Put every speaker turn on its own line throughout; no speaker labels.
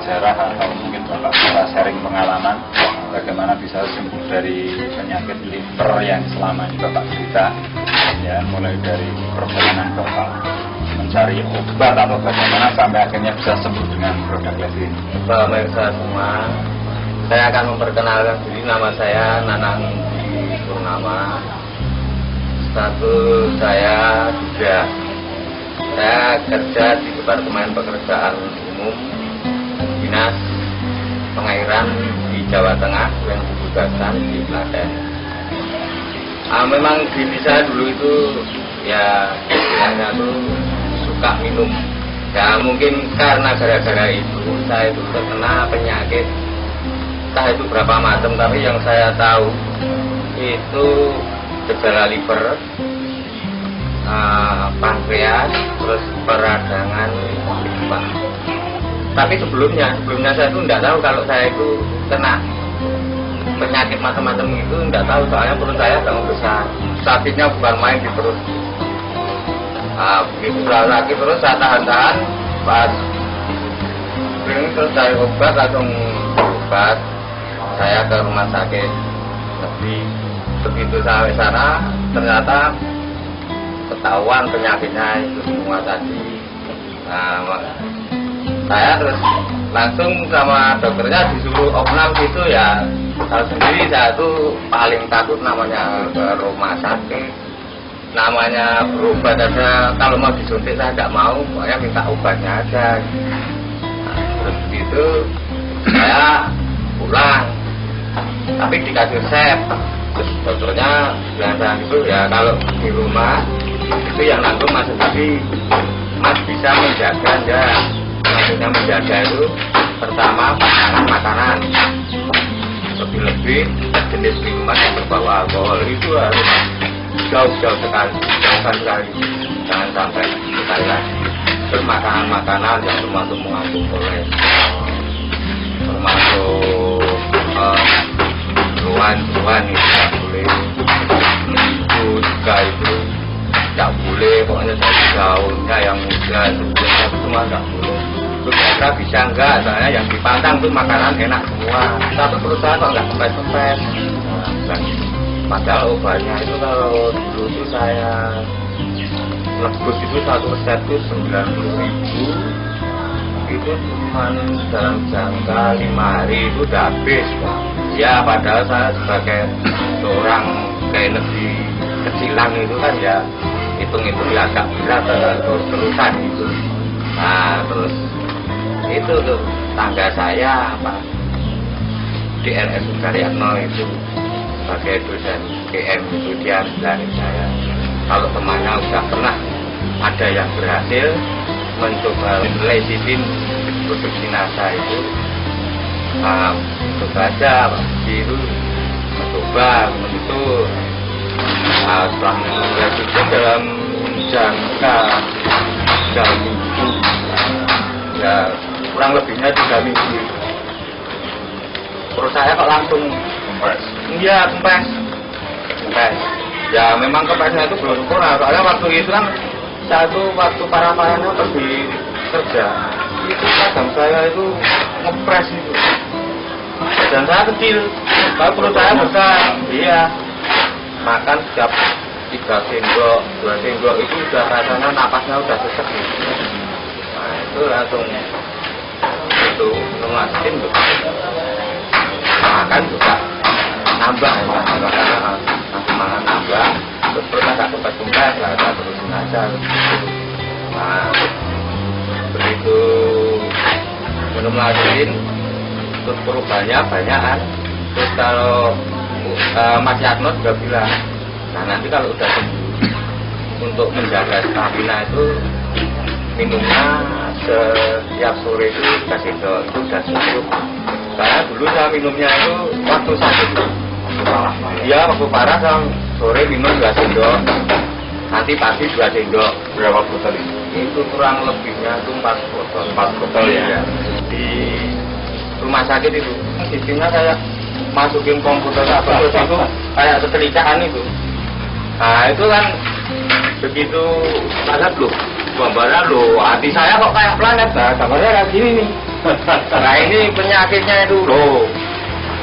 sejarah atau mungkin Bapak bisa sharing pengalaman bagaimana bisa sembuh dari penyakit liver yang selama ini Bapak cerita, ya, mulai dari perjalanan Bapak mencari obat atau bagaimana sampai akhirnya bisa sembuh dengan produk Levin.
Pemirsa semua, saya akan memperkenalkan diri. Nama saya Nanang Purnama. Status saya sudah, saya kerja di Departemen Pekerjaan Umum Dinas Pengairan di Jawa Tengah yang ditugaskan di Klaten. Memang diri saya dulu itu ya istilahnya tuh suka minum. Ya mungkin karena gara-gara itu saya itu terkena penyakit, entah itu berapa macam, tapi yang saya tahu itu gejala liver, pankreas, terus peradangan limpa. Tapi sebelumnya saya itu tidak tahu kalau saya itu kena penyakit macam-macam itu, tidak tahu, soalnya perut saya agak membesar, sakitnya bukan main di perut. Begitu saya sakit terus saya tahan-tahan, pas ini terus cari obat, langsung obat saya ke rumah sakit negeri. Begitu sampai sana ternyata ketahuan penyakitnya itu semua tadi. Saya terus langsung sama dokternya disuruh opnam gitu ya. Kalau sendiri saya tuh paling takut namanya ke rumah sakit, namanya berobat aja. Kalau mau disuntik saya nggak mau, pokoknya minta obatnya aja. Terus begitu saya pulang, tapi dikasih resep. Terus dokternya bilang saya gitu, ya kalau di rumah itu yang nanggung Mas, tapi Mas bisa menjaga ya. Maksudnya menjaga itu pertama makanan, lebih-lebih jenis minuman yang berbau alkohol itu harus jauh-jauh sekali, jangan sampai sekali lagi. Terus makanan-makanan yang termasuk mengandung kolesterol, termasuk ruan-ruan itu tidak boleh, itu juga itu tidak boleh, pokoknya dari daunnya yang muda itu semua tidak boleh. Terus kira bisa enggak, soalnya yang dipantang tuh makanan enak semua, tapi perut saya kok nggak kempes-kempes. Padahal obatnya itu kalau dulu itu saya lebus itu satu resep itu 90.000, itu cuma dalam jangka 5 hari itu udah habis. Ya padahal saya sebagai seorang trainer di kecilan itu kan ya hitung-hitung ya agak berat terus-terusan gitu. Nah terus itu tuh tangga saya apa di RS Sukaryatno itu sebagai dosen GM itu dia bilangin saya kalau temannya udah pernah ada yang berhasil mencoba lecithin produksi NASA itu, coba aja itu mencoba itu. Setelah lecithin dalam jangka 3 minggu, ya kurang lebihnya 3 minggu, perut saya kok langsung kempes. Iya kempes. Ya memang kempesnya itu belum sempurna, soalnya waktu itu kan saya tuh waktu parah-parahnya pergi kerja itu kadang saya itu ngepres itu, dan saya kecil, kalau perut saya besar. Iya, makan setiap 3 sendok, 2 sendok itu udah rasanya napasnya udah sesek gitu. Nah itu langsung itu masukin tuh makan juga nambah ya, langsung makan nambah, terus perut agak kempes-kempes, saya terusin aja. Nah begitu minum lasin terus perubahannya banyakan. Terus kalau Mas Yatno juga bilang, nah nanti kalau udah sembuh untuk menjaga stamina itu minumnya setiap sore itu kasih itu udah cukup. Karena dulu saya minumnya itu waktu sakit, iya waktu parah saya sore minum 2 sendok, nanti pagi 2 sendok.
Berapa botol ini?
Itu kurang lebihnya itu 4 botol.
4 botol ya.
Di rumah sakit itu sistemnya kayak masukin komputer apa terus itu kayak setelikaan itu. Nah itu kan begitu saya belum gambarnya loh, hati saya kok kayak planet, nah gambarnya kayak gini nih. Nah ini penyakitnya itu loh.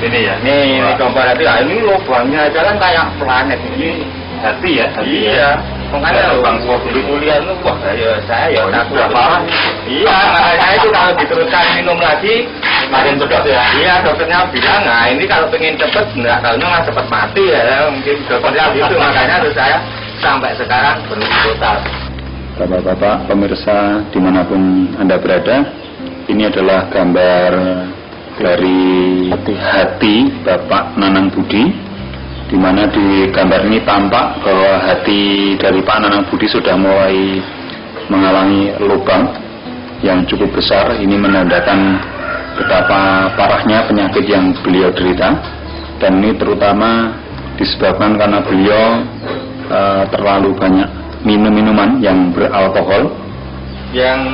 Ini ya.
Ini gambar hati, nah ini lubangnya aja kan kayak planet ini.
Hati ya.
Iya. Makanya
Lubang
di kuliah itu wah saya ya takut apa? Iya, makanya itu kalau diteruskan minum lagi
makin cepat ya.
Iya, dokternya bilang, nah ini kalau pengen cepet, nggak tahunya nggak cepet mati ya. Mungkin dokternya gitu, makanya terus saya sampai sekarang belum total.
Bapak-bapak pemirsa dimanapun Anda berada, ini adalah gambar dari hati Bapak Nanang Budi, di mana di gambar ini tampak bahwa hati dari Pak Nanang Budi sudah mulai mengalami lubang yang cukup besar. Ini menandakan betapa parahnya penyakit yang beliau derita, dan ini terutama disebabkan karena beliau terlalu banyak minum minuman yang beralkohol.
Yang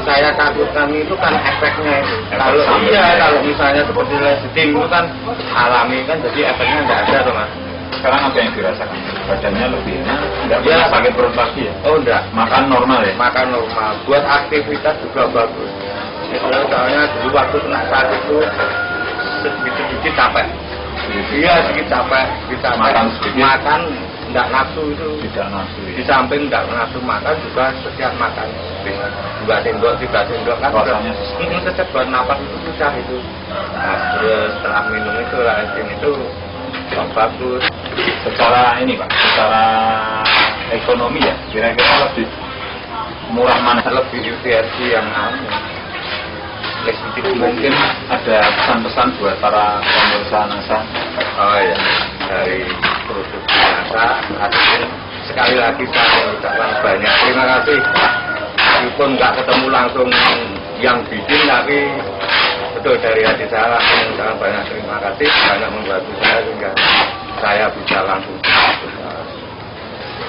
saya takutkan itu kan efeknya itu. Kalau misalnya seperti steam itu kan alami kan, jadi efeknya nggak ada tuh mas.
Sekarang apa yang dirasakan? Badannya lebih enak? Tidak
Ya,
pernah sakit perut lagi ya?
Oh enggak.
Makan normal ya?
Makan normal. Buat aktivitas juga bagus. Soalnya dulu waktu kena sakit itu sedikit capek. Iya sedikit capek.
Makan sedikit.
Makan enggak nafsu itu.
Tidak nafsu ya?
Di samping enggak nafsu makan juga setiap makan 2 sendok 3 sendok kan
rasanya
tetap buat napas itu susah itu. Nah, setelah minum itu lazim itu bagus.
Secara ini Pak, secara ekonomi ya, kira-kira lebih murah mana?
Lebih versi yang
Mungkin ada pesan-pesan buat para pemirsa NASA.
Oh ya, dari produksi NASA, sekali lagi saya mengucapkan banyak terima kasih. Meskipun nggak ketemu langsung yang bikin, tapi betul dari hati saya langsung mengucapkan banyak terima kasih, banyak membantu saya sehingga saya bisa langsung.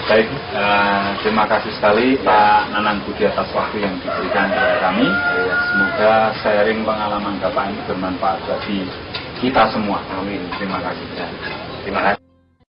Baik, terima kasih sekali Pak Nanang Budi atas waktu yang diberikan kepada kami. Semoga sharing pengalaman Bapak ini bermanfaat bagi kita semua.
Amin.
Terima kasih.
Terima kasih.